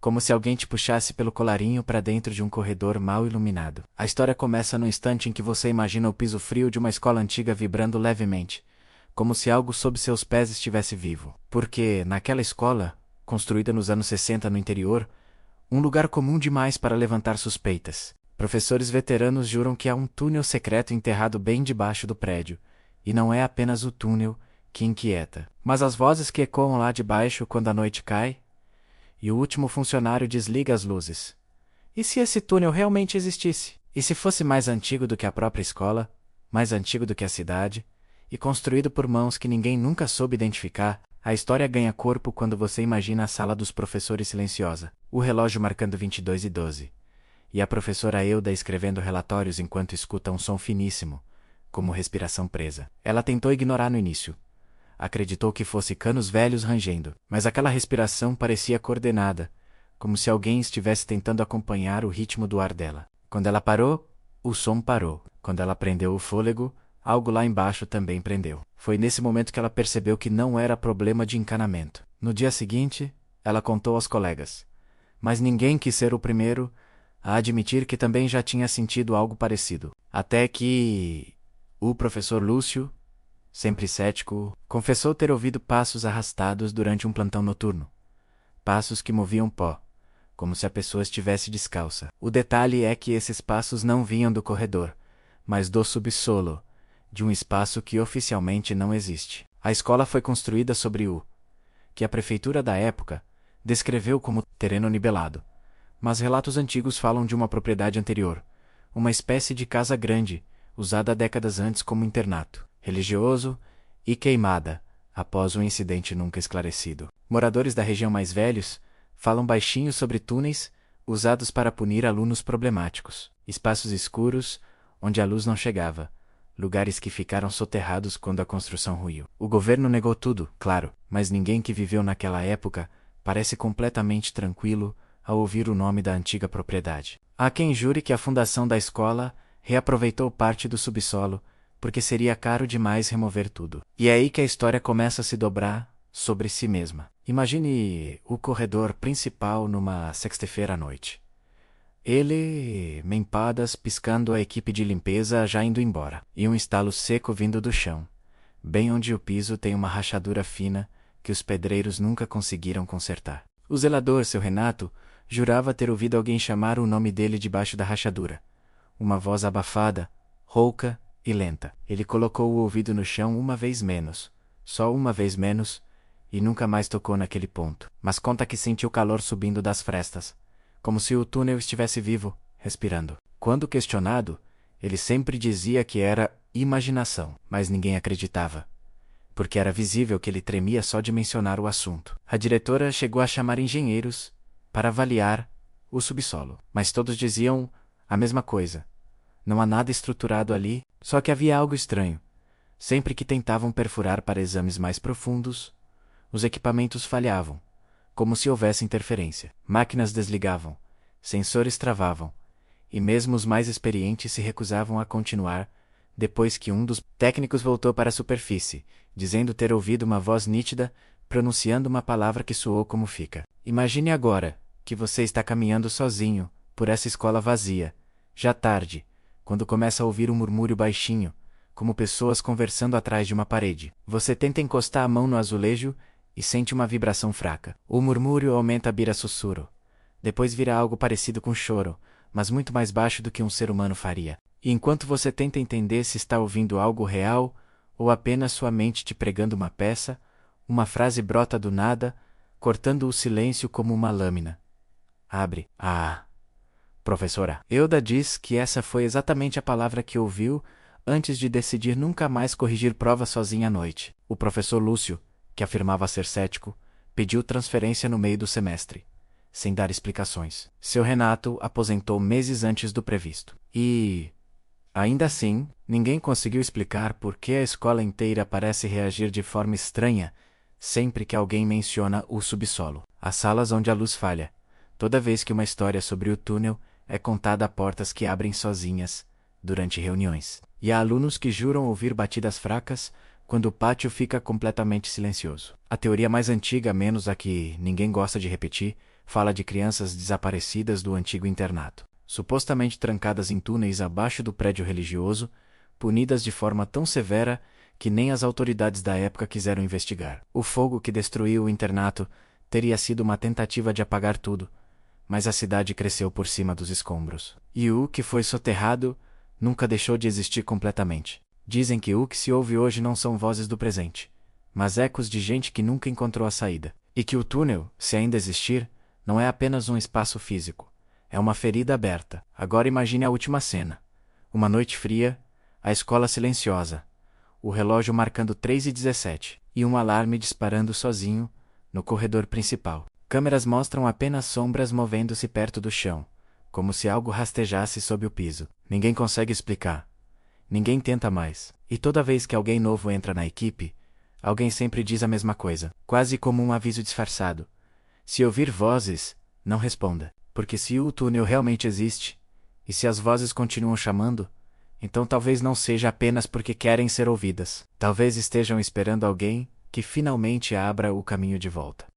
como se alguém te puxasse pelo colarinho para dentro de um corredor mal iluminado. A história começa no instante em que você imagina o piso frio de uma escola antiga vibrando levemente, como se algo sob seus pés estivesse vivo. Porque, naquela escola, construída nos anos 60 no interior, um lugar comum demais para levantar suspeitas. Professores veteranos juram que há um túnel secreto enterrado bem debaixo do prédio, e não é apenas o túnel que inquieta, mas as vozes que ecoam lá de baixo quando a noite cai, e o último funcionário desliga as luzes. E se esse túnel realmente existisse? E se fosse mais antigo do que a própria escola, mais antigo do que a cidade, e construído por mãos que ninguém nunca soube identificar? A história ganha corpo quando você imagina a sala dos professores silenciosa, o relógio marcando 22:12, e a professora Euda escrevendo relatórios enquanto escuta um som finíssimo, como respiração presa. Ela tentou ignorar no início. Acreditou que fosse canos velhos rangendo, mas aquela respiração parecia coordenada, como se alguém estivesse tentando acompanhar o ritmo do ar dela. Quando ela parou, o som parou. Quando ela prendeu o fôlego, algo lá embaixo também prendeu. Foi nesse momento que ela percebeu que não era problema de encanamento. No dia seguinte, ela contou aos colegas, mas ninguém quis ser o primeiro a admitir que também já tinha sentido algo parecido. Até que o professor Lúcio, sempre cético, confessou ter ouvido passos arrastados durante um plantão noturno. Passos que moviam pó, como se a pessoa estivesse descalça. O detalhe é que esses passos não vinham do corredor, mas do subsolo, de um espaço que oficialmente não existe. A escola foi construída sobre o que a prefeitura da época descreveu como terreno nivelado, mas relatos antigos falam de uma propriedade anterior, uma espécie de casa grande, usada décadas antes como internato religioso e queimada, após um incidente nunca esclarecido. Moradores da região mais velhos falam baixinho sobre túneis usados para punir alunos problemáticos, espaços escuros onde a luz não chegava, lugares que ficaram soterrados quando a construção ruiu. O governo negou tudo, claro, mas ninguém que viveu naquela época parece completamente tranquilo ao ouvir o nome da antiga propriedade. Há quem jure que a fundação da escola reaproveitou parte do subsolo, porque seria caro demais remover tudo. E é aí que a história começa a se dobrar sobre si mesma. Imagine o corredor principal numa sexta-feira à noite. Ele, mempadas, piscando a equipe de limpeza já indo embora, e um estalo seco vindo do chão, bem onde o piso tem uma rachadura fina que os pedreiros nunca conseguiram consertar. O zelador, seu Renato, jurava ter ouvido alguém chamar o nome dele debaixo da rachadura. Uma voz abafada, rouca e lenta. Ele colocou o ouvido no chão uma vez menos, só uma vez menos, e nunca mais tocou naquele ponto. Mas conta que sentiu calor subindo das frestas, como se o túnel estivesse vivo, respirando. Quando questionado, ele sempre dizia que era imaginação, mas ninguém acreditava, porque era visível que ele tremia só de mencionar o assunto. A diretora chegou a chamar engenheiros para avaliar o subsolo, mas todos diziam a mesma coisa. Não há nada estruturado ali, só que havia algo estranho. Sempre que tentavam perfurar para exames mais profundos, os equipamentos falhavam, como se houvesse interferência. Máquinas desligavam, sensores travavam, e mesmo os mais experientes se recusavam a continuar, depois que um dos técnicos voltou para a superfície, dizendo ter ouvido uma voz nítida, pronunciando uma palavra que soou como fica. Imagine agora que você está caminhando sozinho por essa escola vazia, já tarde, quando começa a ouvir um murmúrio baixinho, como pessoas conversando atrás de uma parede. Você tenta encostar a mão no azulejo e sente uma vibração fraca. O murmúrio aumenta, vira sussurro. Depois vira algo parecido com choro, mas muito mais baixo do que um ser humano faria. E enquanto você tenta entender se está ouvindo algo real ou apenas sua mente te pregando uma peça, uma frase brota do nada, cortando o silêncio como uma lâmina. Abre. Ah! Professora. Euda diz que essa foi exatamente a palavra que ouviu antes de decidir nunca mais corrigir prova sozinha à noite. O professor Lúcio, que afirmava ser cético, pediu transferência no meio do semestre, sem dar explicações. Seu Renato aposentou meses antes do previsto. E, ainda assim, ninguém conseguiu explicar por que a escola inteira parece reagir de forma estranha sempre que alguém menciona o subsolo. As salas onde a luz falha, toda vez que uma história sobre o túnel é contada a portas que abrem sozinhas durante reuniões. E há alunos que juram ouvir batidas fracas quando o pátio fica completamente silencioso. A teoria mais antiga, menos a que ninguém gosta de repetir, fala de crianças desaparecidas do antigo internato, supostamente trancadas em túneis abaixo do prédio religioso, punidas de forma tão severa que nem as autoridades da época quiseram investigar. O fogo que destruiu o internato teria sido uma tentativa de apagar tudo, mas a cidade cresceu por cima dos escombros. E o que foi soterrado nunca deixou de existir completamente. Dizem que o que se ouve hoje não são vozes do presente, mas ecos de gente que nunca encontrou a saída. E que o túnel, se ainda existir, não é apenas um espaço físico, é uma ferida aberta. Agora imagine a última cena. Uma noite fria, a escola silenciosa, o relógio marcando 3h17, e um alarme disparando sozinho, no corredor principal. Câmeras mostram apenas sombras movendo-se perto do chão, como se algo rastejasse sob o piso. Ninguém consegue explicar. Ninguém tenta mais. E toda vez que alguém novo entra na equipe, alguém sempre diz a mesma coisa, quase como um aviso disfarçado. Se ouvir vozes, não responda. Porque se o túnel realmente existe, e se as vozes continuam chamando, então talvez não seja apenas porque querem ser ouvidas. Talvez estejam esperando alguém que finalmente abra o caminho de volta.